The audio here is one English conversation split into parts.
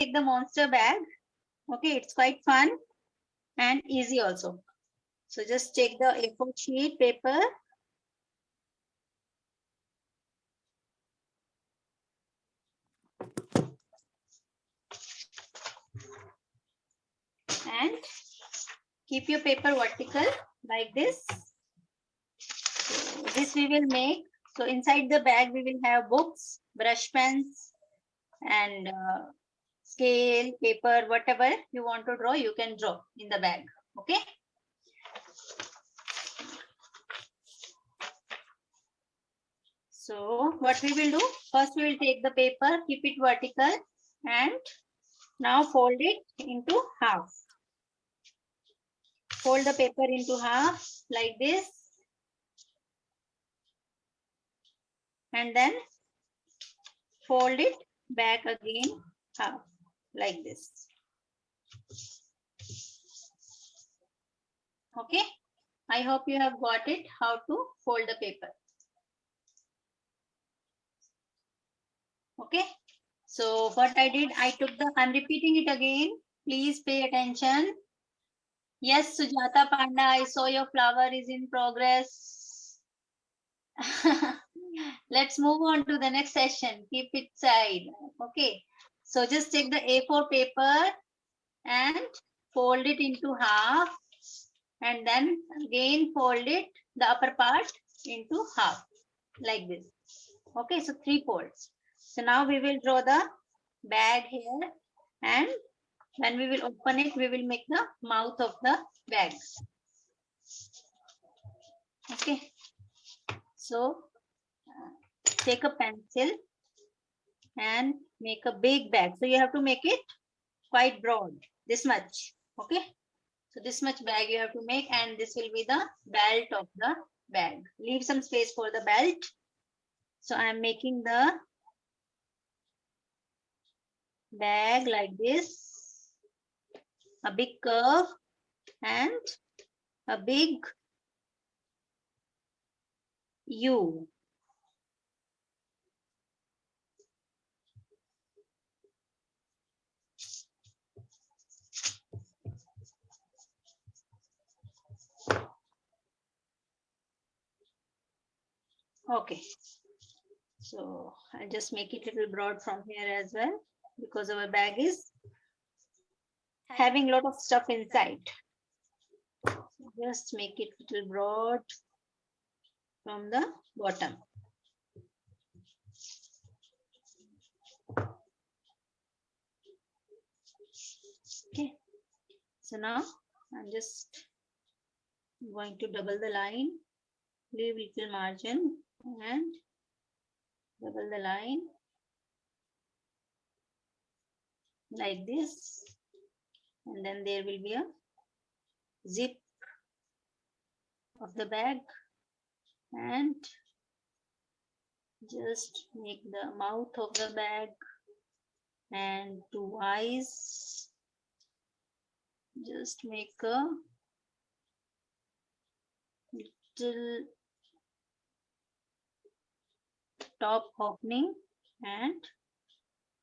take the monster bag. Okay, it's quite fun and easy also. So just take the A4 sheet paper. And keep your paper vertical like this. So this we will make. So inside the bag we will have books, brush pens, and scale, paper, whatever you want to draw, you can draw in the bag. Okay. So what we will do, first we will take the paper, keep it vertical, and now fold it into half. Fold the paper into half like this, and then fold it back again half like this. Okay, I hope you have got it how to fold the paper. Okay, so what I did, I'm repeating it again. Please pay attention. Yes, Sujata Panda, I saw your flower is in progress. Let's move on to the next session. Keep it side. Okay, so just take the A4 paper and fold it into half, and then again fold it, the upper part, into half like this. Okay, so 3 folds. So now we will draw the bag here, and when we will open it, we will make the mouth of the bag. Okay, so take a pencil and make a big bag. So you have to make it quite broad, this much. Okay, so this much bag you have to make, and this will be the belt of the bag. Leave some space for the belt. So I am making the bag like this, a big curve and a big U. Okay, so I'll just make it a little broad from here as well, because our bag is having a lot of stuff inside. Just make it a little broad from the bottom. Okay, so now I'm just going to double the line, leave little margin, and double the line like this, and then there will be a zip of the bag, and just make the mouth of the bag and 2 eyes. Just make a little top opening and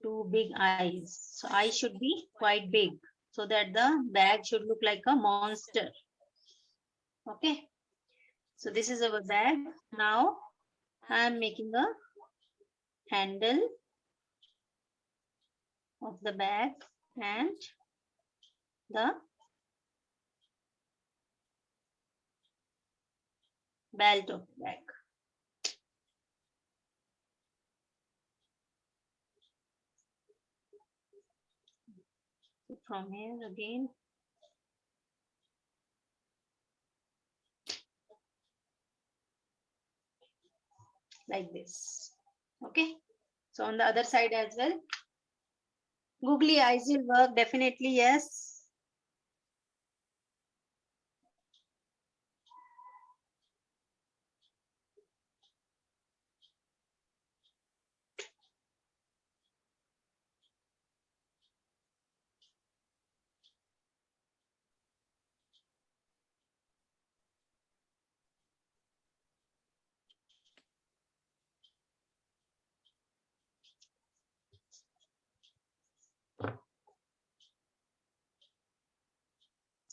2 big eyes. So eyes should be quite big, so that the bag should look like a monster. Okay, so this is our bag. Now I am making a handle of the bag and the belt of the bag. So from here again, like this. Okay, so on the other side as well, googly eyes will work, definitely, yes.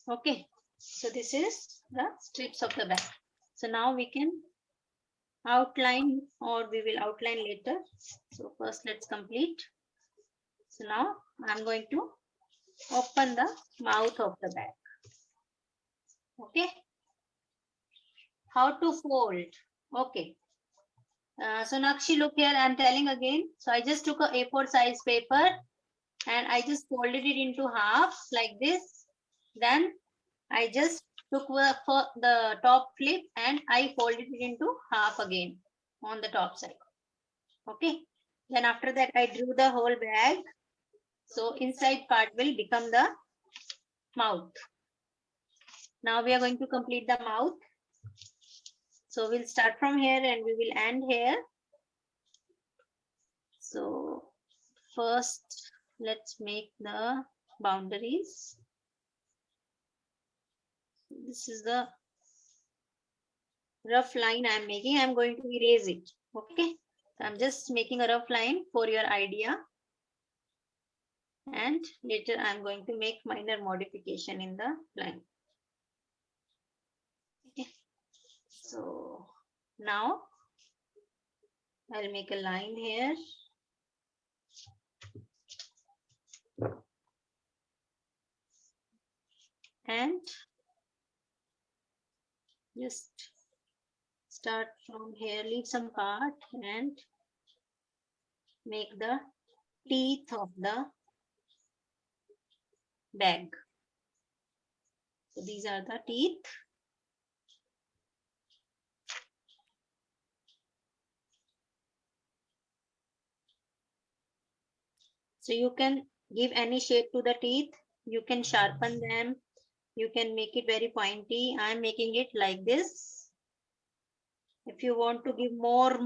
Okay, so this is the strips of the bag. So now we can outline, or we will outline later. So first let's complete. So now I'm going to open the mouth of the bag. Okay, how to fold? Okay, so Nakshi, look here, I'm telling again. So I just took a A4 size paper and I just folded it into half like this. Then I just took the top flip and I folded it into half again on the top side. Okay. Then after that, I drew the whole bag. So inside part will become the mouth. Now we are going to complete the mouth. So we'll start from here and we will end here. So first, let's make the boundaries. This is the rough line I'm making. I'm going to erase it. Okay. So I'm just making a rough line for your idea. And later I'm going to make minor modification in the line. Okay. So now I'll make a line here. And just start from here, leave some part and make the teeth of the bag. So these are the teeth. So you can give any shape to the teeth. You can sharpen them. You can make it very pointy. I'm making it like this. If you want to give more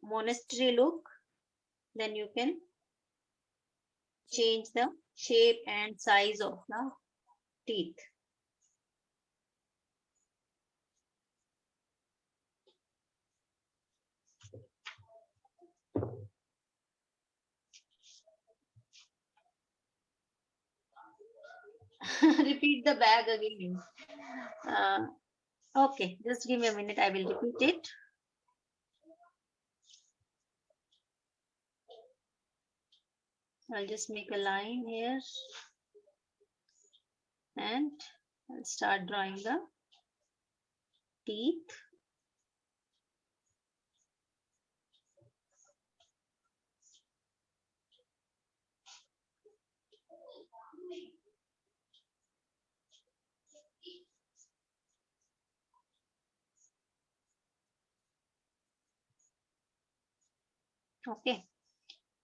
monastery look, then you can change the shape and size of the teeth. Repeat the bag again. Okay, just give me a minute. I will repeat it. I'll just make a line here and I'll start drawing the teeth. Okay,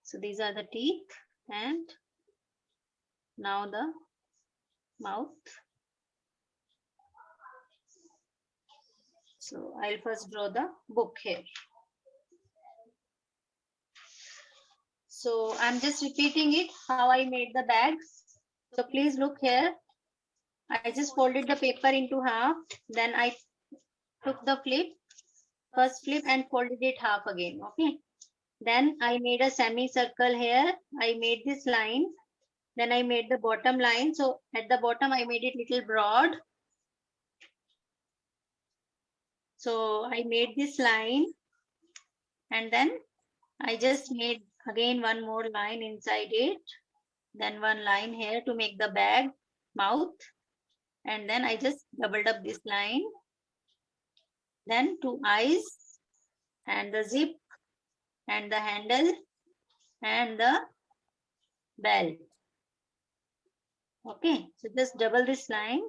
so these are the teeth and now the mouth. So I'll first draw the book here. So I'm just repeating it how I made the bags. So please look here. I just folded the paper into half. Then I took the first flip and folded it half again. Okay. Then I made a semicircle here. I made this line. Then I made the bottom line. So at the bottom, I made it little broad. So I made this line. And then I just made again one more line inside it. Then one line here to make the bag mouth. And then I just doubled up this line. Then two eyes and the zip and the handle and the belt. Okay, so just double this line,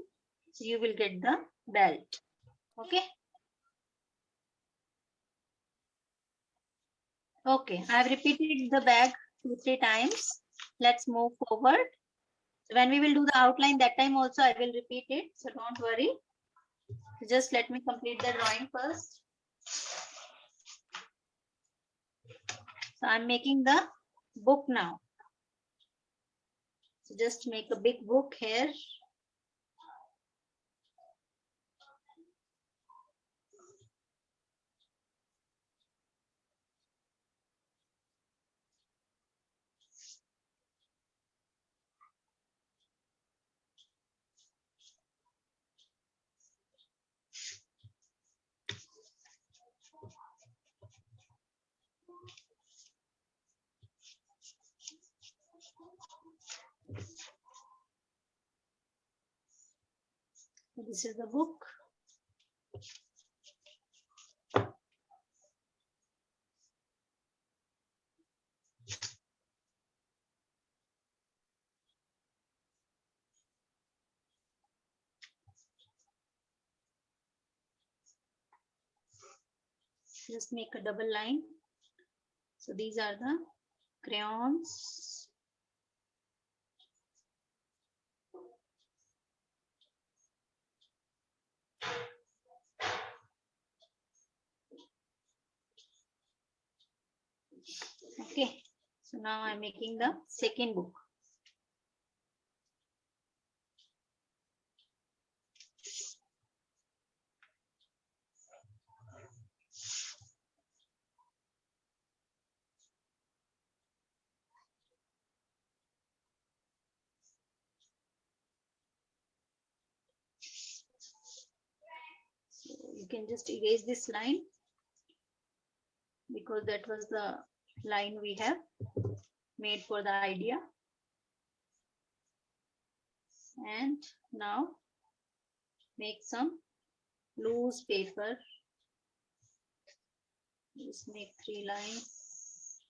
so you will get the belt. Okay. Okay, I have repeated the bag 2-3 times. Let's move forward. So when we will do the outline, that time also I will repeat it. So don't worry. Just let me complete the drawing first. So I'm making the book now. So just make a big book here. This is the book. Just make a double line. So these are the crayons. Okay, so now I'm making the second book. So you can just erase this line because that was the line we have made for the idea. And now make some loose paper. Just make 3 lines.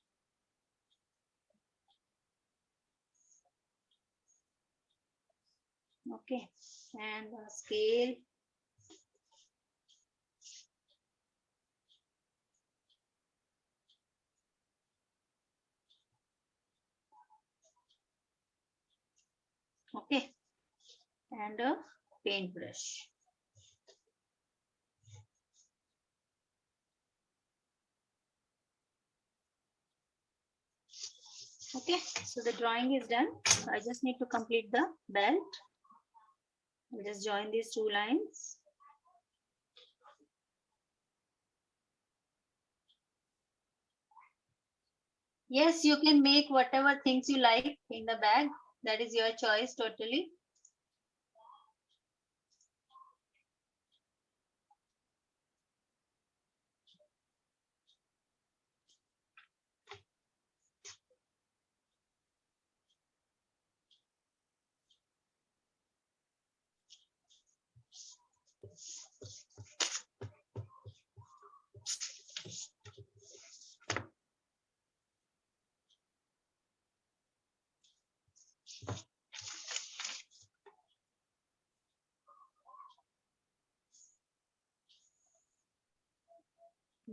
Okay, and a scale. Okay, and a paintbrush. Okay, so the drawing is done. I just need to complete the belt. I'll just join these 2 lines. Yes, you can make whatever things you like in the bag. That is your choice totally.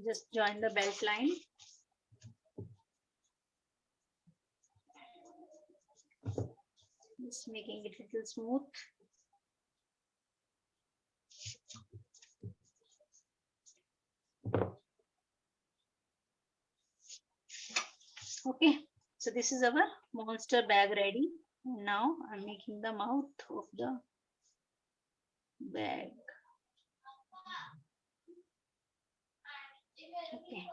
Just join the belt line. Just making it a little smooth. Okay, so this is our monster bag ready. Now I'm making the mouth of the bag. Okay.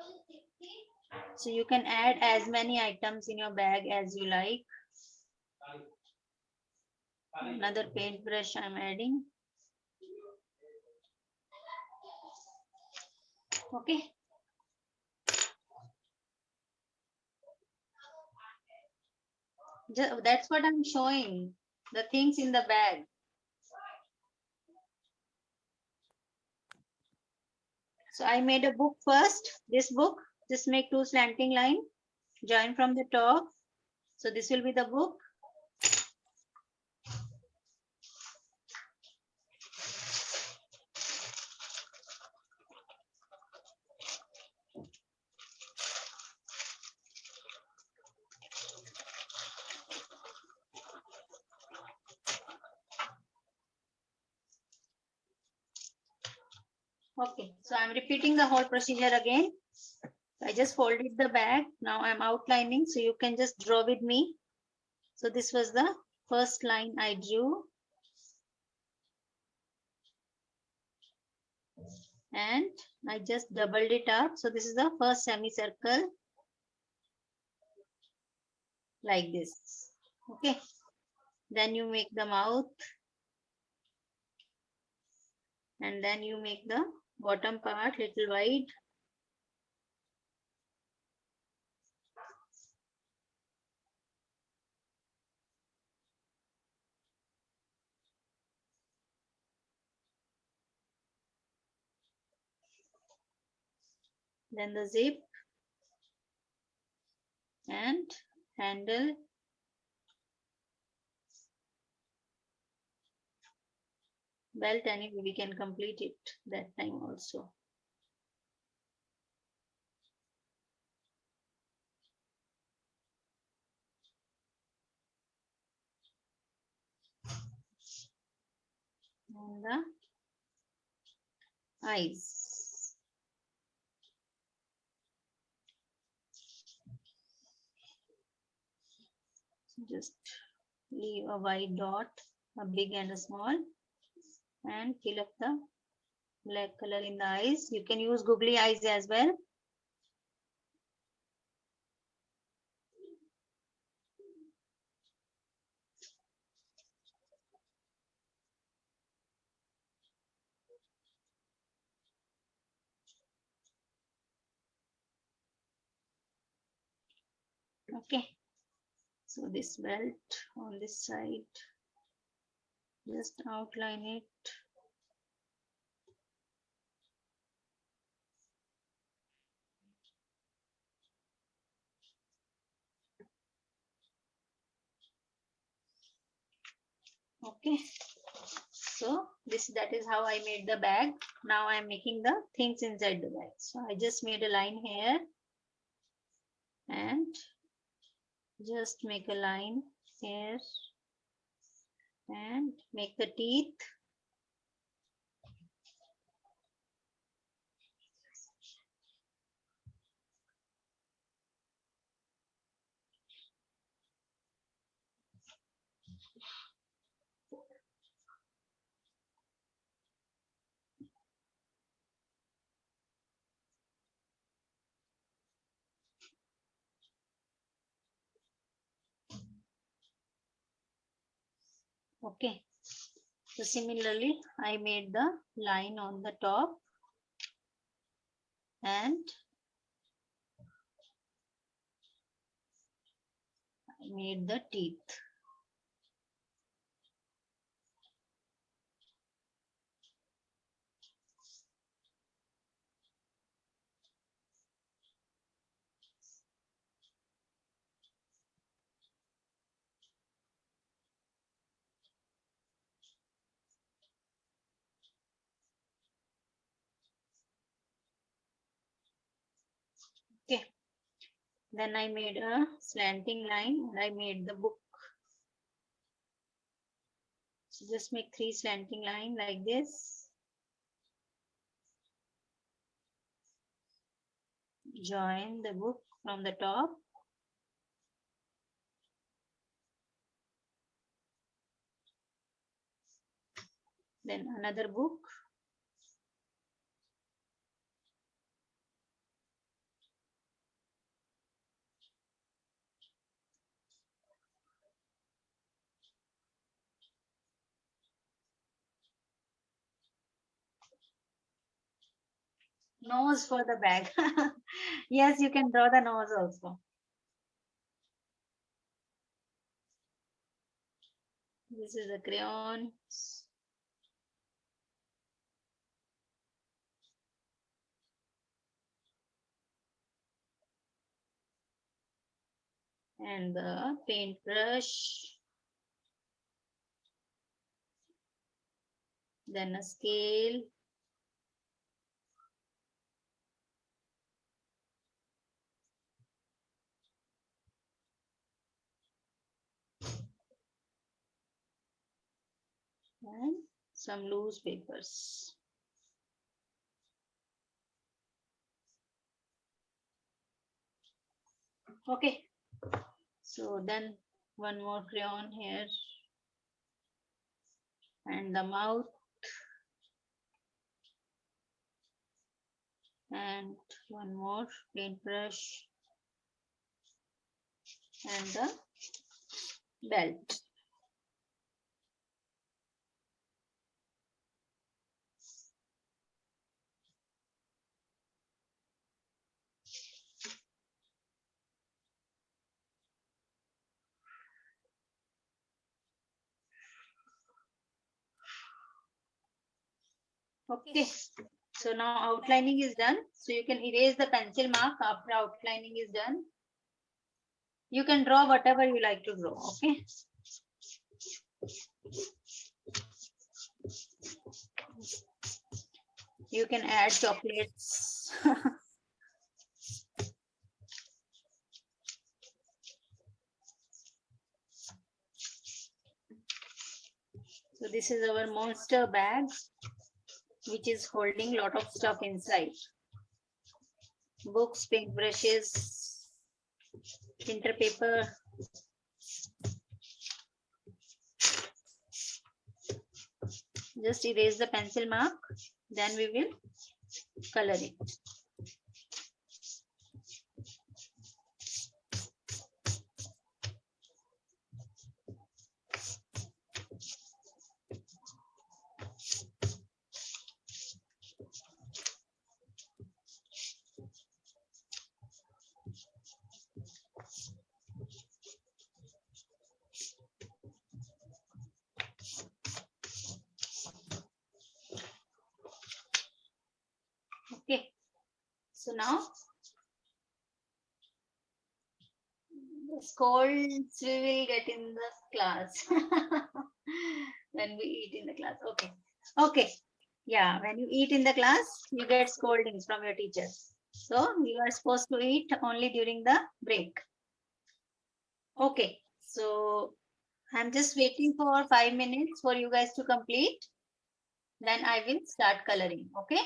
So you can add as many items in your bag as you like. Another paintbrush I'm adding. Okay. That's what I'm showing. The things in the bag. So I made a book first. This book. Just make 2 slanting line. Join from the top. So this will be the book. Okay, so I'm repeating the whole procedure again. I just folded the bag. Now I'm outlining, so you can just draw with me. So this was the first line I drew. And I just doubled it up. So this is the first semicircle. Like this. Okay. Then you make the mouth. And then you make the bottom part little wide. then the zip and handle, belt, and we can complete it that time also. And the eyes. Just leave a white dot, a big and a small, and fill up the black color in the eyes. You can use googly eyes as well. Okay, so this belt on this side, just outline it. Okay, so that is how I made the bag. Now I am making the things inside the bag. So I just made a line here and just make a line here and make the teeth. Okay, so similarly I made the line on the top and I made the teeth. Okay, then I made a slanting line and I made the book. So just make 3 slanting line like this. Join the book from the top. Then another book. Nose for the bag. Yes, you can draw the nose also. This is a crayon. And the paintbrush. Then a scale. And some loose papers. Okay, so then one more crayon here and the mouth and one more paintbrush and the belt. Okay, So now outlining is done. So you can erase the pencil mark after outlining is done. You can draw whatever you like to draw. Okay. You can add chocolates. So this is our monster bag, which is holding lot of stuff inside. Books, paint brushes, printer paper. Just erase the pencil mark, then we will color it. Okay, so now the scolds we will get in the class when we eat in the class. Okay, okay, yeah, when you eat in the class, you get scoldings from your teachers. So you are supposed to eat only during the break. Okay, so I'm just waiting for 5 minutes for you guys to complete. Then I will start coloring. Okay.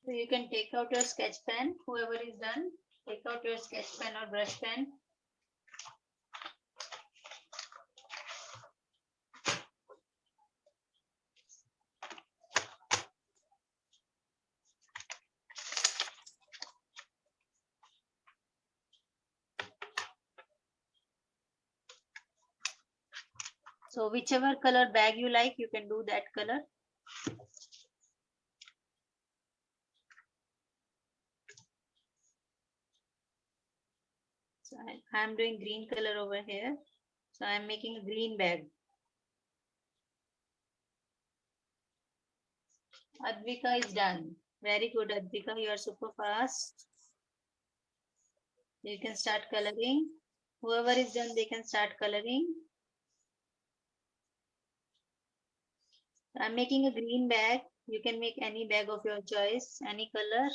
So you can take out your sketch pen, whoever is done, take out your sketch pen or brush pen. So whichever color bag you like, you can do that color. So I'm doing green color over here. So I'm making a green bag. Advika is done. Very good, Advika. You are super fast. You can start coloring. Whoever is done, they can start coloring. I'm making a green bag. You can make any bag of your choice, any color.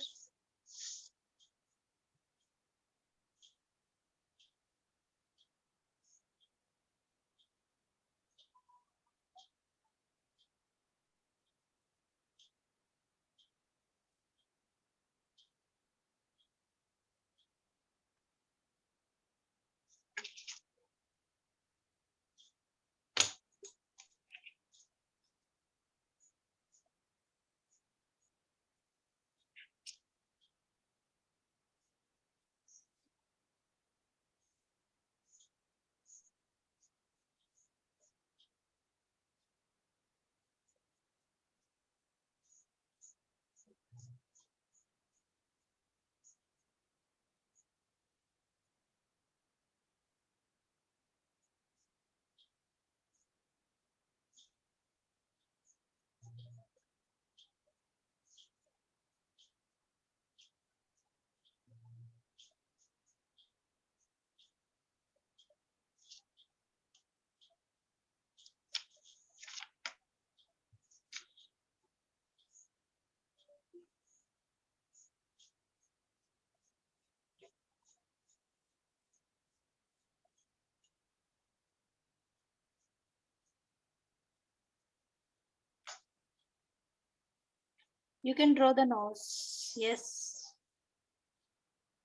You can draw the nose. Yes.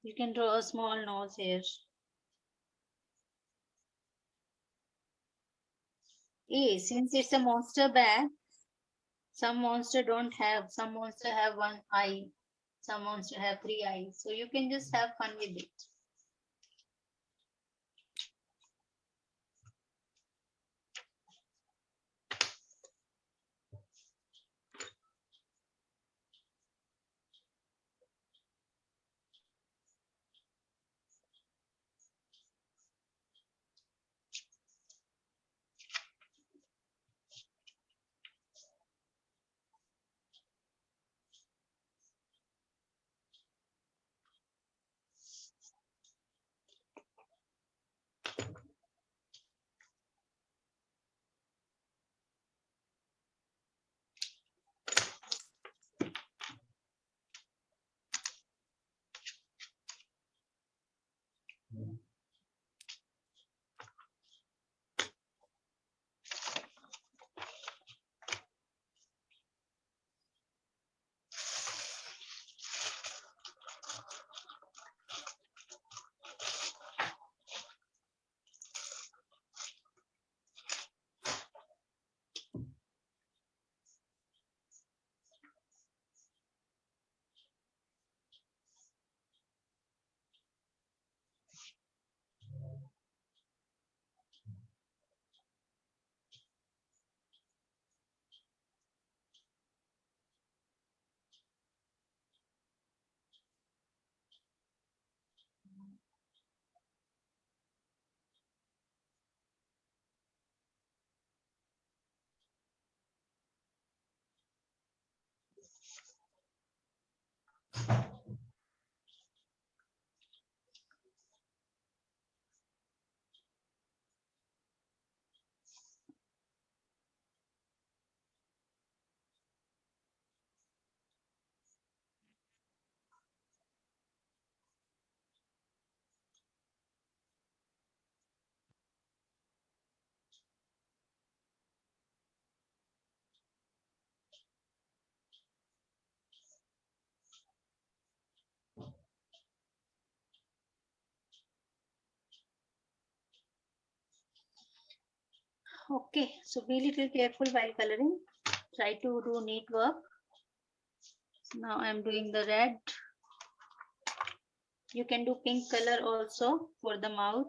You can draw a small nose here. Since it's a monster bag, some monster don't have, some monster have one eye, some monster have three eyes. So you can just have fun with it. Okay, so be little careful while coloring. Try to do neat work. So now I'm doing the red. You can do pink color also for the mouth.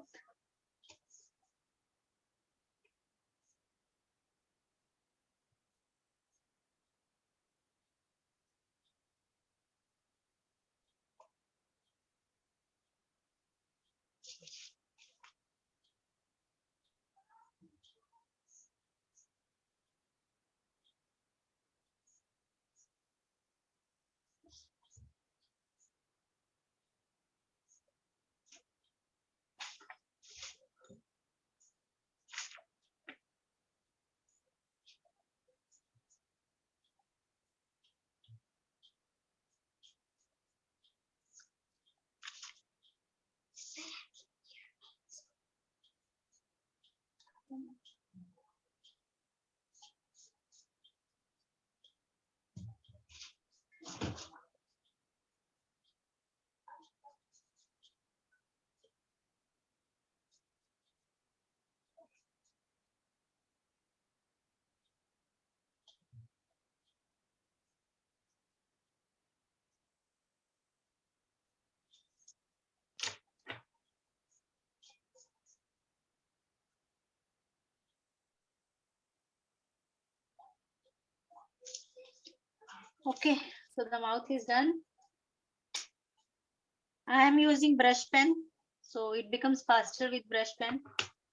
Okay, so the mouth is done. I am using brush pen, so it becomes faster with brush pen.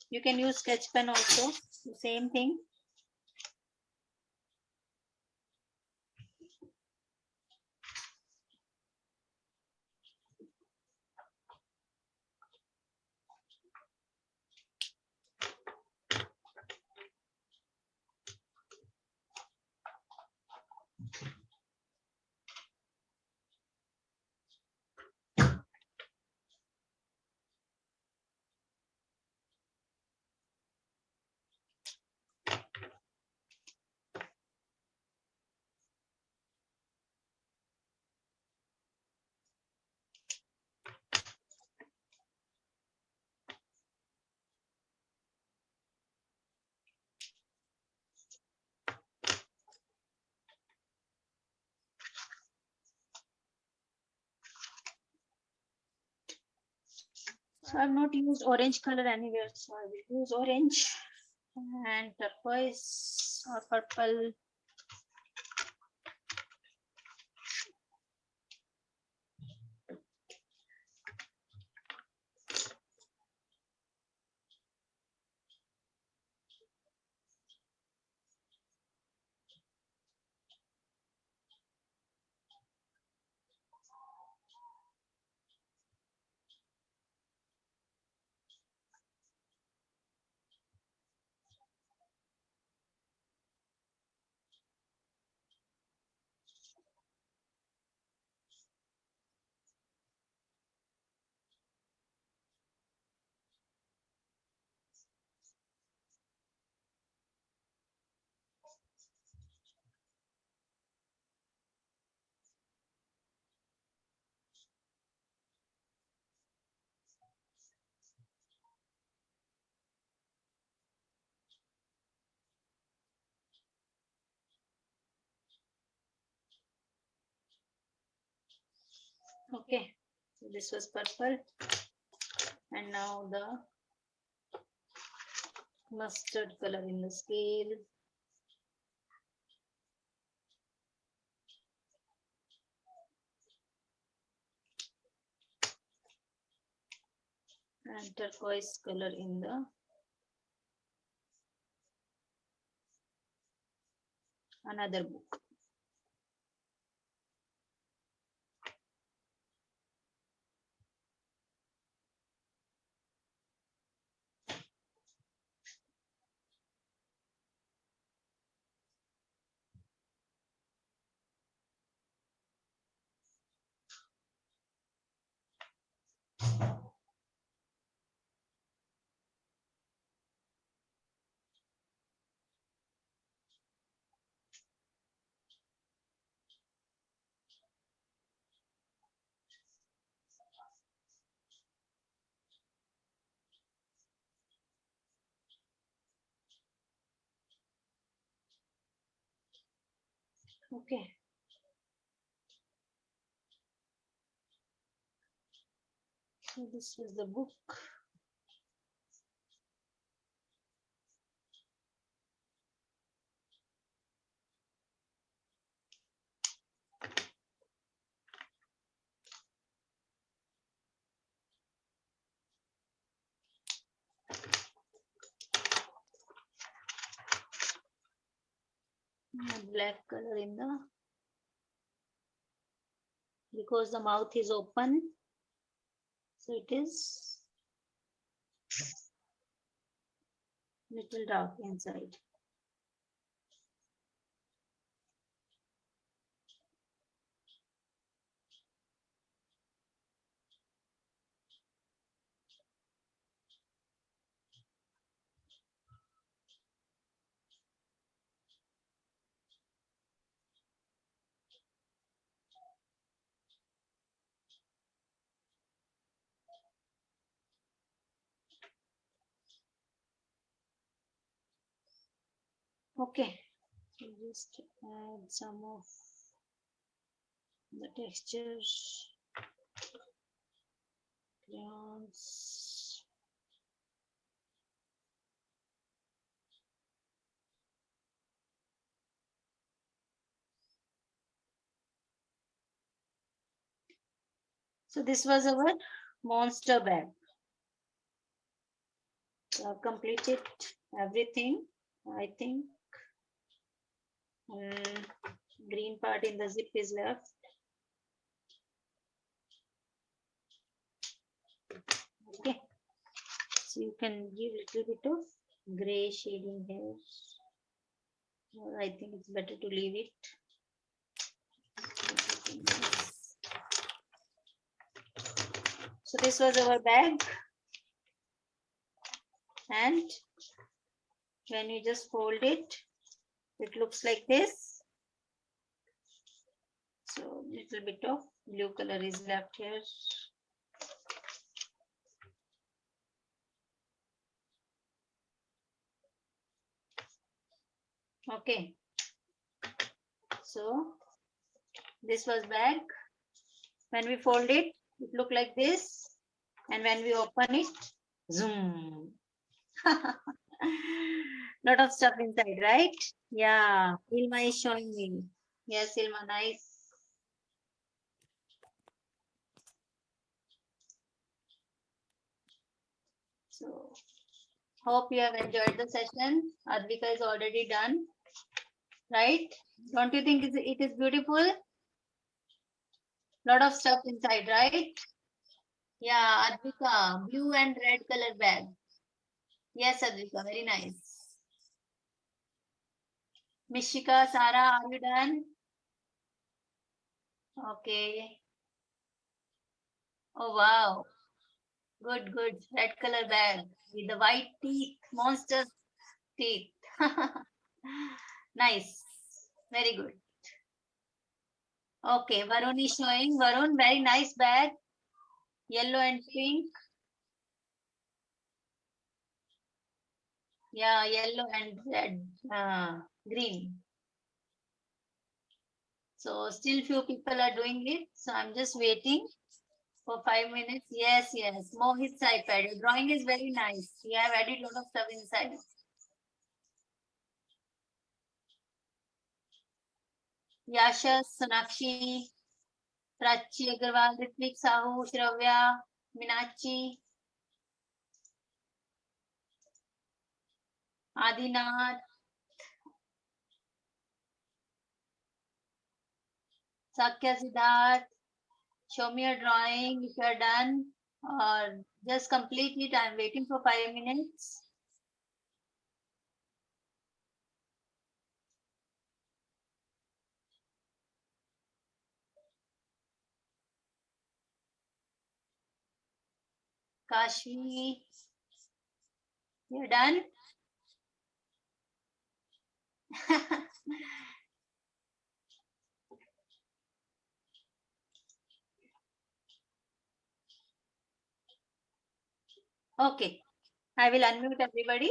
You can use sketch pen also, the same thing. So I've not used orange color anywhere, so I will use orange and turquoise or purple. Okay, so this was purple, and now the mustard color in the scale. And turquoise color in the another book. Okay. So this was the book. And black color in the, because the mouth is open, so it is little dark inside. Okay, so just add some of the textures, crayons. So this was our monster bag. So I've completed everything, I think. Green part in the zip is left. Okay, so you can give little bit of gray shading here. Or I think it's better to leave it. So this was our bag, and when you just fold it, it looks like this. So little bit of blue color is left here. Okay, so this was bag. When we fold it, it look like this. And when we open it, zoom. Lot of stuff inside, right? Yeah, Ilma is showing me. Yes, Ilma, nice. So, hope you have enjoyed the session. Advika is already done, right? Don't you think it is beautiful? Lot of stuff inside, right? Yeah, Advika, blue and red color bag. Yes, Advika, very nice. Mishika, Sara, are you done? Okay. Oh, wow. Good, good. Red color bag with the white teeth, monster teeth. Nice. Very good. Okay, Varun is showing. Varun, very nice bag. Yellow and pink. Yeah, yellow and red. Green. So still few people are doing it. So I'm just waiting for 5 minutes. Yes, yes. Mohit's iPad. Your drawing is very nice. You have added a lot of stuff inside. Yasha, Sonakshi, Prachi Agarwal, Ritvik Sahu, Shravya, Minachi, Adinath, Sakya Siddharth. Show me your drawing if you are done, or just complete it. I'm waiting for 5 minutes. Kashmi, you're done? Okay, I will unmute everybody.